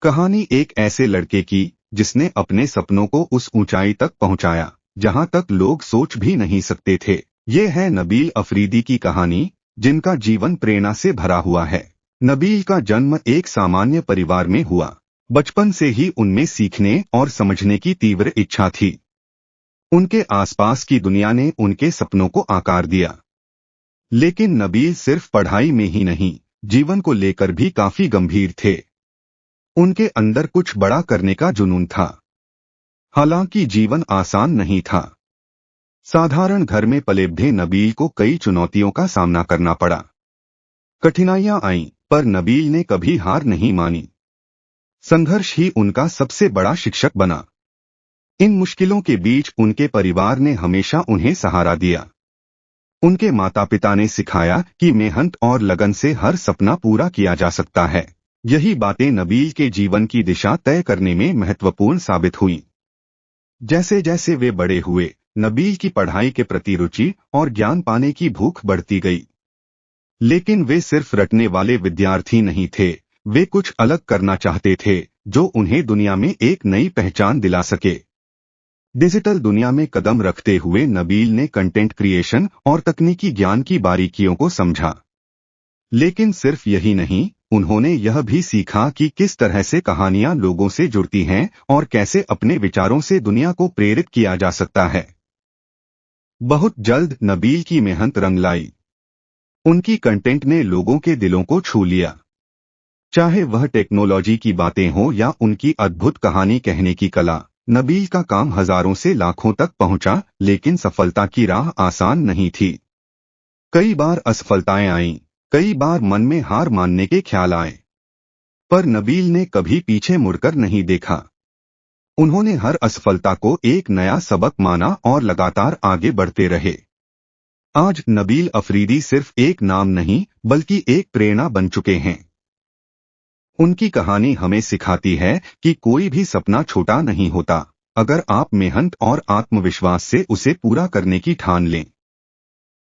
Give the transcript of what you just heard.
कहानी एक ऐसे लड़के की जिसने अपने सपनों को उस ऊंचाई तक पहुंचाया जहां तक लोग सोच भी नहीं सकते थे। ये है नबील अफरीदी की कहानी, जिनका जीवन प्रेरणा से भरा हुआ है। नबील का जन्म एक सामान्य परिवार में हुआ। बचपन से ही उनमें सीखने और समझने की तीव्र इच्छा थी। उनके आसपास की दुनिया ने उनके सपनों को आकार दिया। लेकिन नबील सिर्फ पढ़ाई में ही नहीं, जीवन को लेकर भी काफी गंभीर थे। उनके अंदर कुछ बड़ा करने का जुनून था। हालांकि जीवन आसान नहीं था। साधारण घर में पले बढ़े नबील को कई चुनौतियों का सामना करना पड़ा। कठिनाइयां आईं, पर नबील ने कभी हार नहीं मानी। संघर्ष ही उनका सबसे बड़ा शिक्षक बना। इन मुश्किलों के बीच उनके परिवार ने हमेशा उन्हें सहारा दिया। उनके माता पिता ने सिखाया कि मेहनत और लगन से हर सपना पूरा किया जा सकता है। यही बातें नबील के जीवन की दिशा तय करने में महत्वपूर्ण साबित हुईं। जैसे जैसे वे बड़े हुए, नबील की पढ़ाई के प्रति रुचि और ज्ञान पाने की भूख बढ़ती गई। लेकिन वे सिर्फ रटने वाले विद्यार्थी नहीं थे, वे कुछ अलग करना चाहते थे जो उन्हें दुनिया में एक नई पहचान दिला सके। डिजिटल दुनिया में कदम रखते हुए नबील ने कंटेंट क्रिएशन और तकनीकी ज्ञान की बारीकियों को समझा। लेकिन सिर्फ यही नहीं, उन्होंने यह भी सीखा कि किस तरह से कहानियां लोगों से जुड़ती हैं और कैसे अपने विचारों से दुनिया को प्रेरित किया जा सकता है। बहुत जल्द नबील की मेहनत रंग लाई। उनकी कंटेंट ने लोगों के दिलों को छू लिया। चाहे वह टेक्नोलॉजी की बातें हो या उनकी अद्भुत कहानी कहने की कला, नबील का काम हजारों से लाखों तक पहुंचा। लेकिन सफलता की राह आसान नहीं थी। कई बार असफलताएं आईं, कई बार मन में हार मानने के ख्याल आए। पर नबील ने कभी पीछे मुड़कर नहीं देखा। उन्होंने हर असफलता को एक नया सबक माना और लगातार आगे बढ़ते रहे। आज नबील अफरीदी सिर्फ एक नाम नहीं, बल्कि एक प्रेरणा बन चुके हैं। उनकी कहानी हमें सिखाती है कि कोई भी सपना छोटा नहीं होता, अगर आप मेहनत और आत्मविश्वास से उसे पूरा करने की ठान लें।